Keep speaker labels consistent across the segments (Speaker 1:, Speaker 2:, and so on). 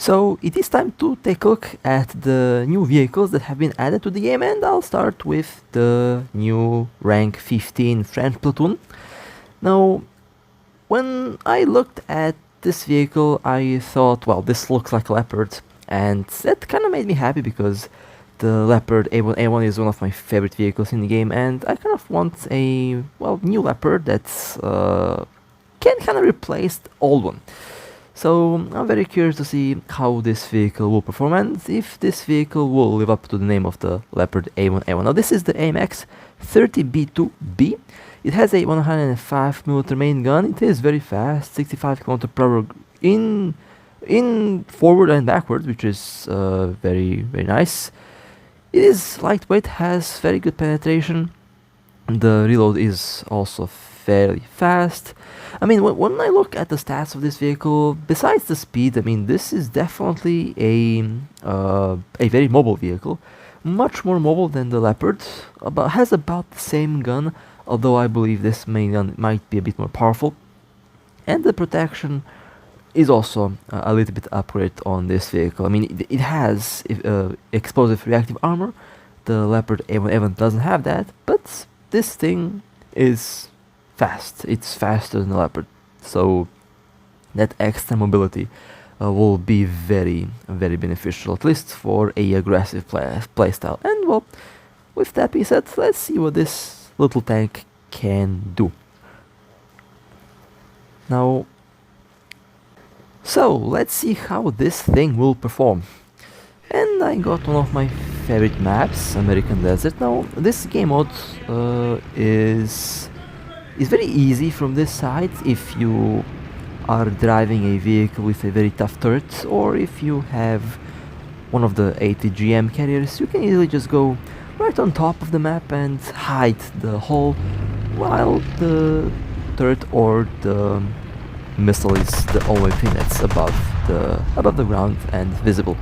Speaker 1: So it is time to take a look at the new vehicles that have been added to the game, and I'll start with the new rank 15 French platoon. Now, when I looked at this vehicle, I thought, well, this looks like a Leopard, and that kind of made me happy because the Leopard A1A1 is one of my favorite vehicles in the game, and I kind of want a, well, new Leopard that can kind of replace the old one. So I'm very curious to see how this vehicle will perform and if this vehicle will live up to the name of the Leopard A1A1. Now this is the AMX 30B2B. It has a 105mm main gun. It is very fast, 65 km per hour in forward and backwards, which is very nice. It is lightweight, has very good penetration. The reload is also fairly fast. I mean, when I look at the stats of this vehicle, besides the speed, I mean, this is definitely a very mobile vehicle, much more mobile than the Leopard. Has about the same gun, although I believe this main gun might be a bit more powerful. And the protection is also a little bit upgraded on this vehicle. I mean, it has explosive reactive armor. The Leopard A1A1 doesn't have that, but this thing is fast. It's faster than the Leopard, so that extra mobility will be very beneficial, at least for a aggressive playstyle. And well, with that being said, let's see what this little tank can do. Now, so let's see how this thing will perform. And I got one of my favorite maps, American Desert. Now, this game mode is very easy from this side if you are driving a vehicle with a very tough turret, or if you have one of the ATGM carriers. You can easily just go right on top of the map and hide the hull while the turret or the missile is the only thing that's above the ground and visible.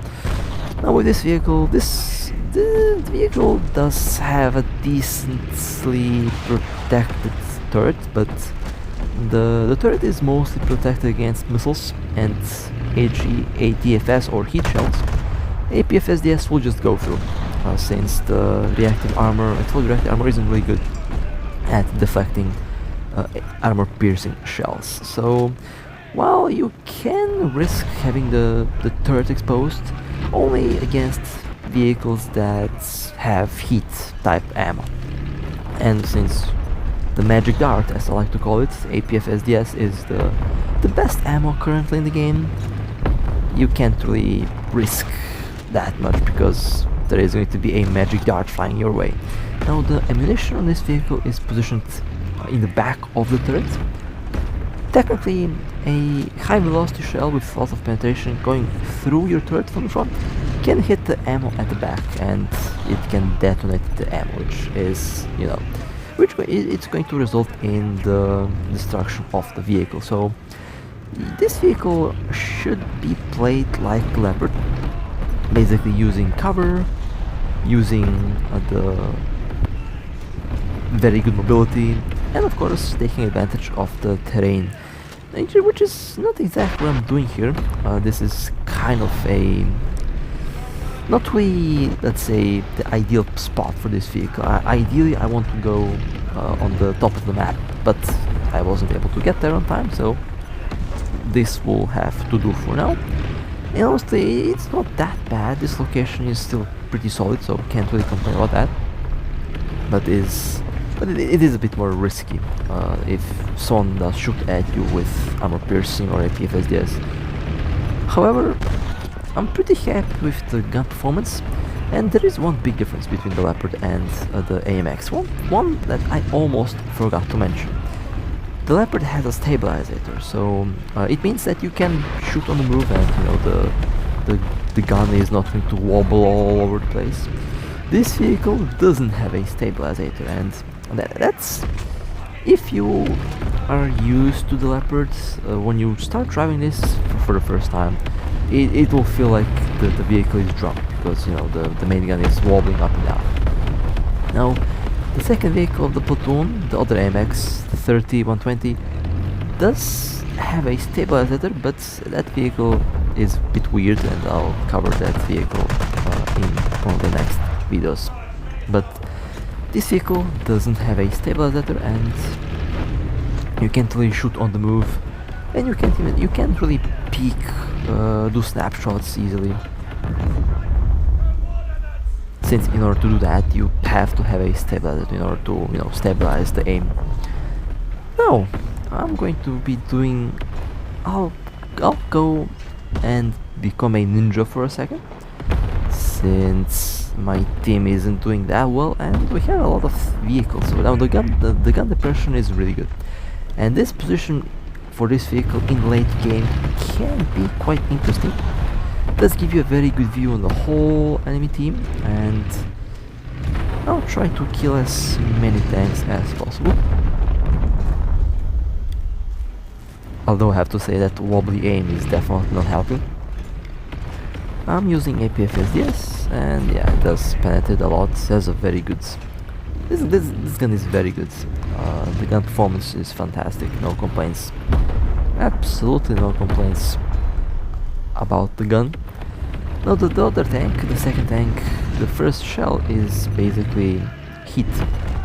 Speaker 1: Now with this vehicle, the vehicle does have a decently protected turret, but the turret is mostly protected against missiles and ATFS or heat shells. APFSDS will just go through, since the explosive reactive armor isn't really good at deflecting armor-piercing shells. So while you can risk having the turret exposed only against vehicles that have heat type ammo, and since the magic dart, as I like to call it, APFSDS, is the best ammo currently in the game, you can't really risk that much because there is going to be a magic dart flying your way. Now the ammunition on this vehicle is positioned in the back of the turret. Technically, a high velocity shell with lots of penetration going through your turret from the front can hit the ammo at the back, and it can detonate the ammo, which is, you know, it's going to result in the destruction of the vehicle. So this vehicle should be played like Leopard, basically using cover, using the very good mobility, and of course taking advantage of the terrain, which is not exactly what I'm doing here. This is kind of a not really, let's say, the ideal spot for this vehicle. Ideally I want to go on the top of the map, but I wasn't able to get there on time, so this will have to do for now. And honestly, it's not that bad. This location is still pretty solid, so can't really complain about that. But it is a bit more risky if someone does shoot at you with armor piercing or a PFSDS. However, I'm pretty happy with the gun performance, and there is one big difference between the Leopard and the AMX. One that I almost forgot to mention. The Leopard has a stabilizer, so it means that you can shoot on the move, and you know the gun is not going to wobble all over the place. This vehicle doesn't have a stabilizer, and that's, if you are used to the Leopards, when you start driving this for the first time, it will feel like the vehicle is drunk, because you know the main gun is wobbling up and down. Now, the second vehicle of the platoon, the other AMX, the 30-120, does have a stabilizer, but that vehicle is a bit weird, and I'll cover that vehicle in one of the next videos. But this vehicle doesn't have a stabilizer, and you can't really shoot on the move, and you can't really peek, do snapshots easily. Since in order to do that, you have to have a stabilizer in order to, stabilize the aim. Now, I'm going to be doing. I'll go and become a ninja for a second, since my team isn't doing that well, and we have a lot of vehicles. So now the gun depression is really good, and this position for this vehicle in late game can be quite interesting. It does give you a very good view on the whole enemy team, and I'll try to kill as many tanks as possible. Although I have to say that wobbly aim is definitely not helping. I'm using APFSDS, and yeah, it does penetrate a lot. It has a very good. This gun is very good. The gun performance is fantastic. No complaints. Absolutely no complaints about the gun. Now the other tank, the second tank, the first shell is basically heat,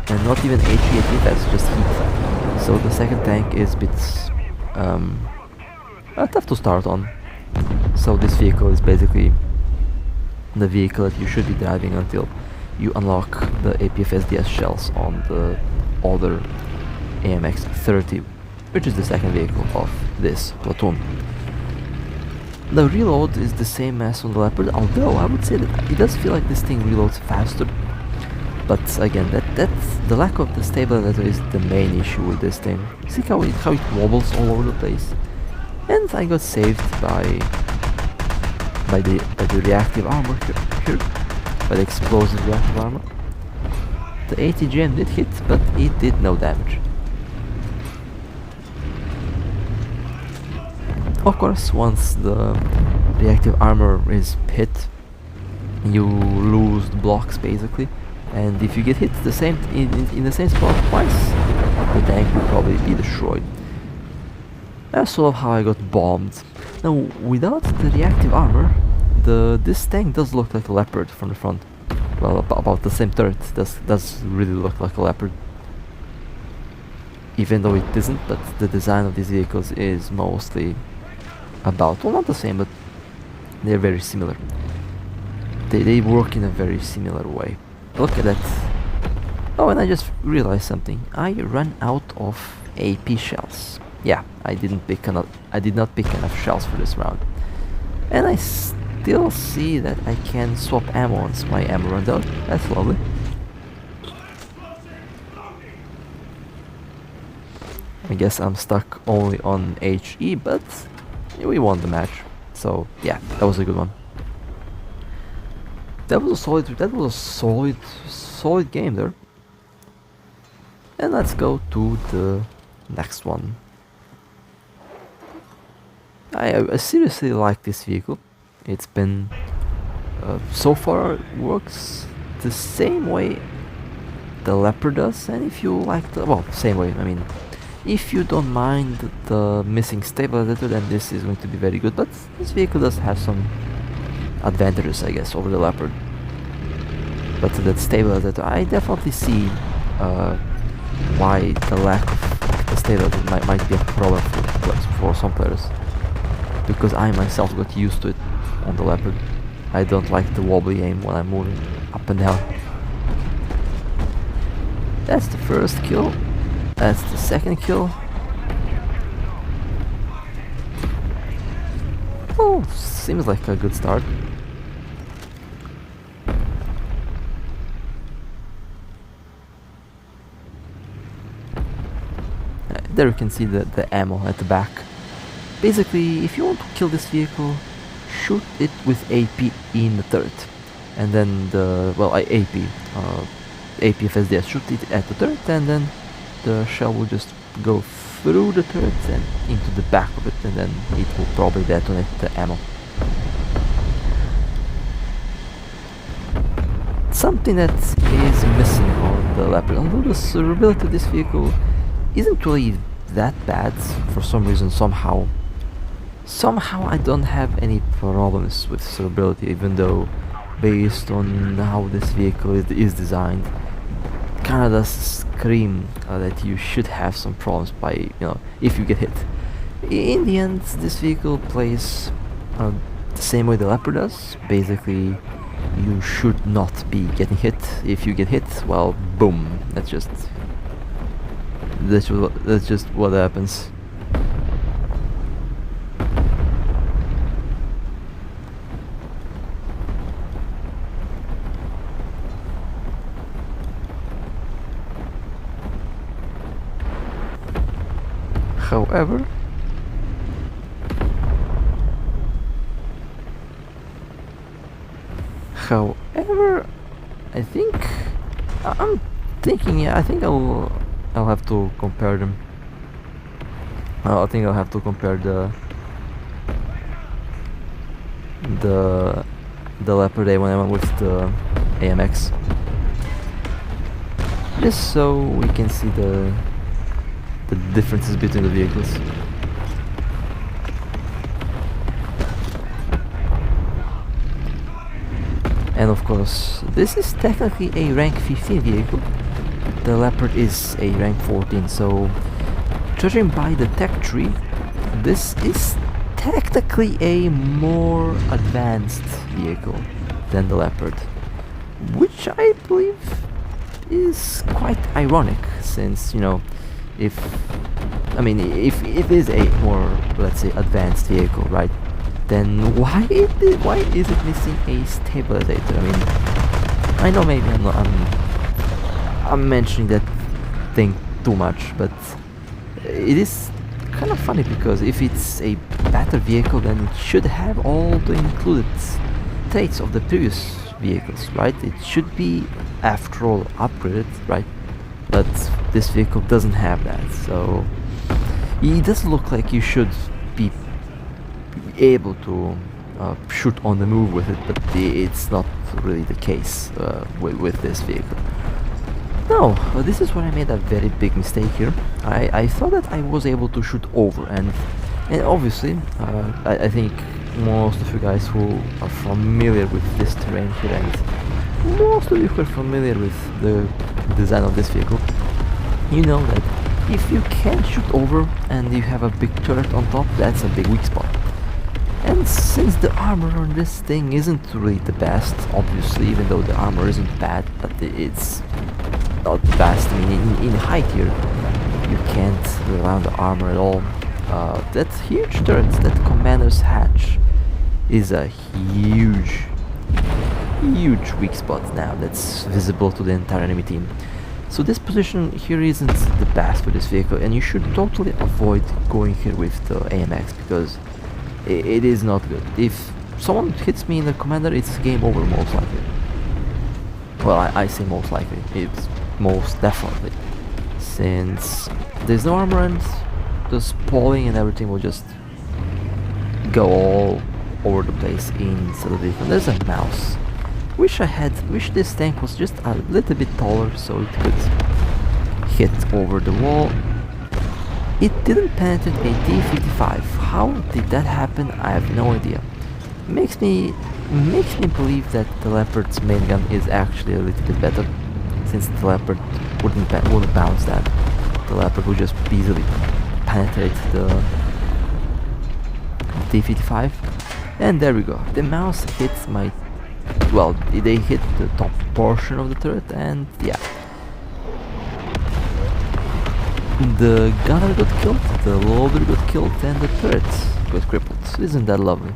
Speaker 1: and not even HE, that's just heat. So the second tank is a bit tough to start on. So this vehicle is basically the vehicle that you should be driving until you unlock the APFSDS shells on the other AMX 30, which is the second vehicle of this platoon. The reload is the same as on the Leopard, although I would say that it does feel like this thing reloads faster. But again, that's the lack of the stabilizer is the main issue with this thing. See how it wobbles all over the place? And I got saved by the reactive armor here, by the explosive reactive armor. The ATGM did hit, but it did no damage. Of course, once the reactive armor is hit, you lose the blocks basically. And if you get hit the same in the same spot twice, the tank will probably be destroyed. That's sort of how I got bombed. Now, without the reactive armor, this tank does look like a Leopard from the front. Well, about the same turret does really look like a Leopard. Even though it isn't, but the design of these vehicles is mostly about, well, not the same, but they're very similar. They work in a very similar way. Look at that. Oh, and I just realized something. I ran out of AP shells. Yeah, I did not pick enough shells for this round. And I still see that I can swap ammo once my ammo runs out. That's lovely. I guess I'm stuck only on HE, but we won the match. So yeah, that was a good one. That was a solid game there. And let's go to the next one. I seriously like this vehicle. It's been so far works the same way the Leopard does, and if you like same way, I mean, if you don't mind the missing stabilizer, then this is going to be very good. But this vehicle does have some advantages, I guess, over the Leopard. But that stabilizer, I definitely see why the lack of the stabilizer might be a problem for some players. Because I myself got used to it on the Leopard. I don't like the wobbly aim when I'm moving up and down. That's the first kill. That's the second kill. Oh, seems like a good start. There you can see the ammo at the back. Basically, if you want to kill this vehicle, shoot it with AP in the turret. And then APFSDS, shoot it at the turret, and then the shell will just go through the turret and into the back of it, and then it will probably detonate the ammo. Something that is missing on the Leopard, although the survivability of this vehicle isn't really that bad for some reason, somehow. Somehow I don't have any problems with servability, even though based on how this vehicle is designed, kinda does scream that you should have some problems by, if you get hit. In the end, this vehicle plays the same way the Leopard does. Basically, you should not be getting hit. If you get hit, well, boom. That's just what happens. However, I think I'm thinking. Yeah, I think I'll have to compare them. I think I'll have to compare the Leopard A1A1 with the AMX, just so we can see the differences between the vehicles. And of course, this is technically a rank 15 vehicle. The Leopard is a rank 14, so judging by the tech tree, this is technically a more advanced vehicle than the Leopard, which I believe is quite ironic, since if it is a more, let's say, advanced vehicle, right, then why is it missing a stabilizer? I know maybe I'm mentioning that thing too much, but it is kind of funny, because if it's a better vehicle, then it should have all the included traits of the previous vehicles, right? It should be, after all, upgraded, right? But this vehicle doesn't have that, so it does look like you should be able to shoot on the move with it, but it's not really the case with this vehicle. No, this is where I made a very big mistake here. I thought that I was able to shoot over, and obviously I think most of you guys who are familiar with this terrain here, and most of you who are familiar with the design of this vehicle, you know that if you can shoot over and you have a big turret on top, that's a big weak spot. And since the armor on this thing isn't really the best, obviously, even though the armor isn't bad, but it's not fast. In height here, you can't rely on the armor at all. That huge turret, that commander's hatch, is a huge weak spot now that's visible to the entire enemy team. So this position here isn't the best for this vehicle, and you should totally avoid going here with the AMX, because it is not good. If someone hits me in the commander, it's game over, most likely. Well, I say most likely. It's most definitely, since there's no armor, and the spalling and everything will just go all over the place inside the vehicle. There's a mouse. Wish this tank was just a little bit taller so it could hit over the wall. It didn't penetrate a D55. How did that happen? I have no idea. Makes me believe that the Leopard's main gun is actually a little bit better, since the Leopard wouldn't bounce that. The Leopard would just easily penetrate the D55. And there we go. The mouse hits my... well, they hit the top portion of the turret, and yeah. The gunner got killed, the loader got killed, and the turret got crippled. Isn't that lovely?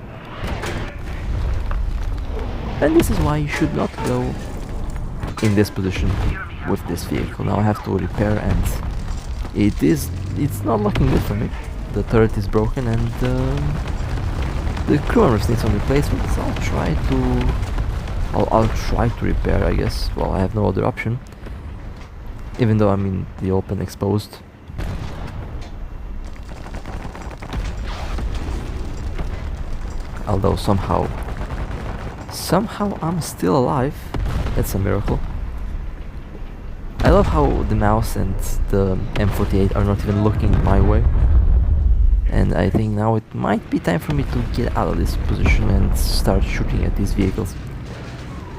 Speaker 1: And this is why you should not go in this position with this vehicle. Now I have to repair, and it's not looking good for me. The turret is broken, and the crew members need some replacement. So I'll try to repair, I guess. Well, I have no other option, even though I'm in the open, exposed. Although somehow I'm still alive. That's a miracle. I love how the mouse and the M48 are not even looking my way. And I think now it might be time for me to get out of this position and start shooting at these vehicles.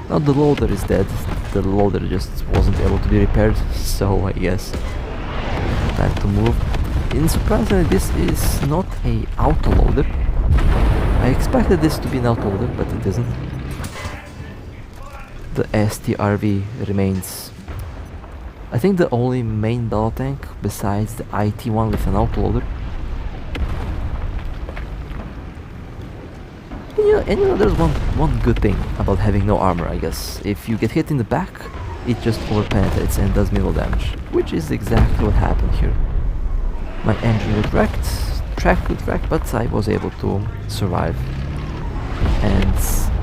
Speaker 1: Now the loader is dead, the loader just wasn't able to be repaired, so I guess time to move. And surprisingly, this is not a autoloader. I expected this to be an autoloader, but it isn't. The STRV remains, I think, the only main battle tank besides the IT-1 with an autoloader. And you know, there's one good thing about having no armor, I guess. If you get hit in the back, it just overpenetrates and does minimal damage, which is exactly what happened here. My engine was wrecked, track was wrecked, but I was able to survive. And,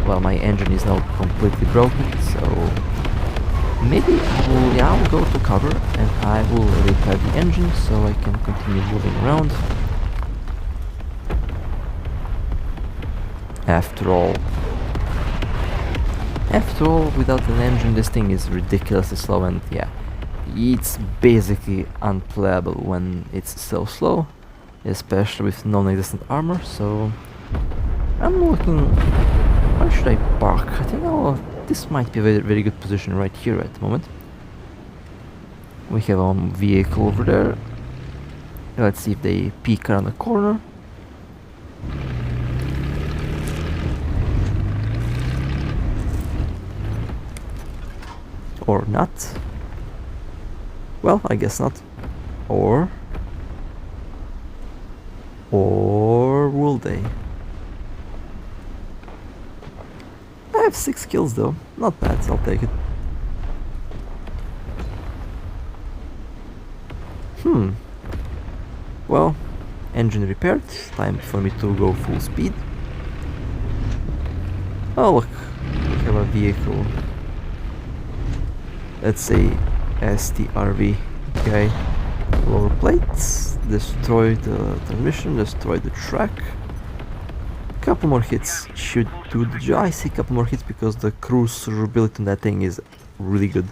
Speaker 1: well, my engine is now completely broken, so maybe I'll go to cover and I will repair the engine so I can continue moving around. After all, without an engine this thing is ridiculously slow, and yeah, it's basically unplayable when it's so slow, especially with non-existent armor. So I'm looking, where should I park? I think this might be a very good position right here at the moment. We have a vehicle over there. Let's see if they peek around the corner. Or not. Well, I guess not. Or will they? I have 6 kills though. Not bad, so I'll take it. Well, engine repaired. Time for me to go full speed. Oh look, we have a vehicle. Let's say STRV. Okay, lower plates, destroy the transmission, destroy the track. Couple more hits should do the job. I say couple more hits because the cruise survivability on that thing is really good.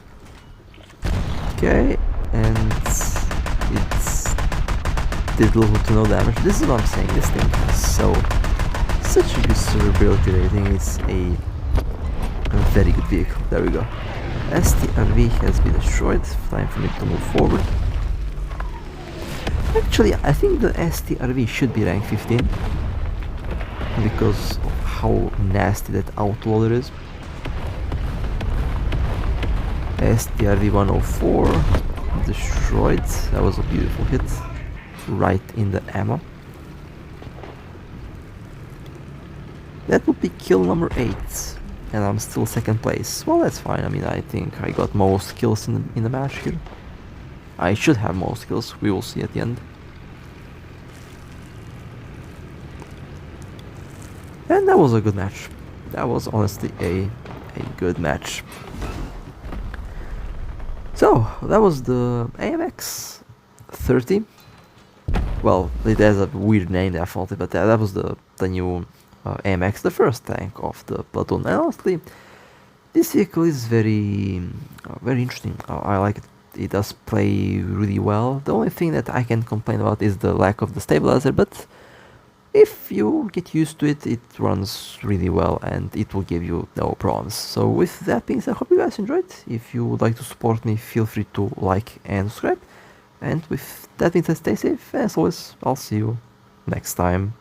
Speaker 1: Okay, and it's did little to no damage. This is what I'm saying, this thing is such a good survivability rating. It's a very good vehicle. There we go. STRV has been destroyed. Time for me to move forward. Actually, I think the STRV should be rank 15 because of how nasty that autoloader is. STRV 104 destroyed. That was a beautiful hit right in the ammo. That would be kill number 8. And I'm still second place. Well, that's fine. I mean, I think I got most kills in the match here. I should have most kills. We will see at the end. And that was a good match. That was honestly a good match. So, that was the AMX 30. Well, it has a weird name there, faulty, but that was the new AMX, the first tank of the platoon. And honestly, this vehicle is very interesting. I like it. It does play really well. The only thing that I can complain about is the lack of the stabilizer, but if you get used to it, it runs really well and it will give you no problems. So with that being said, I hope you guys enjoyed. If you would like to support me, feel free to like and subscribe. And with that being said, stay safe. As always, I'll see you next time.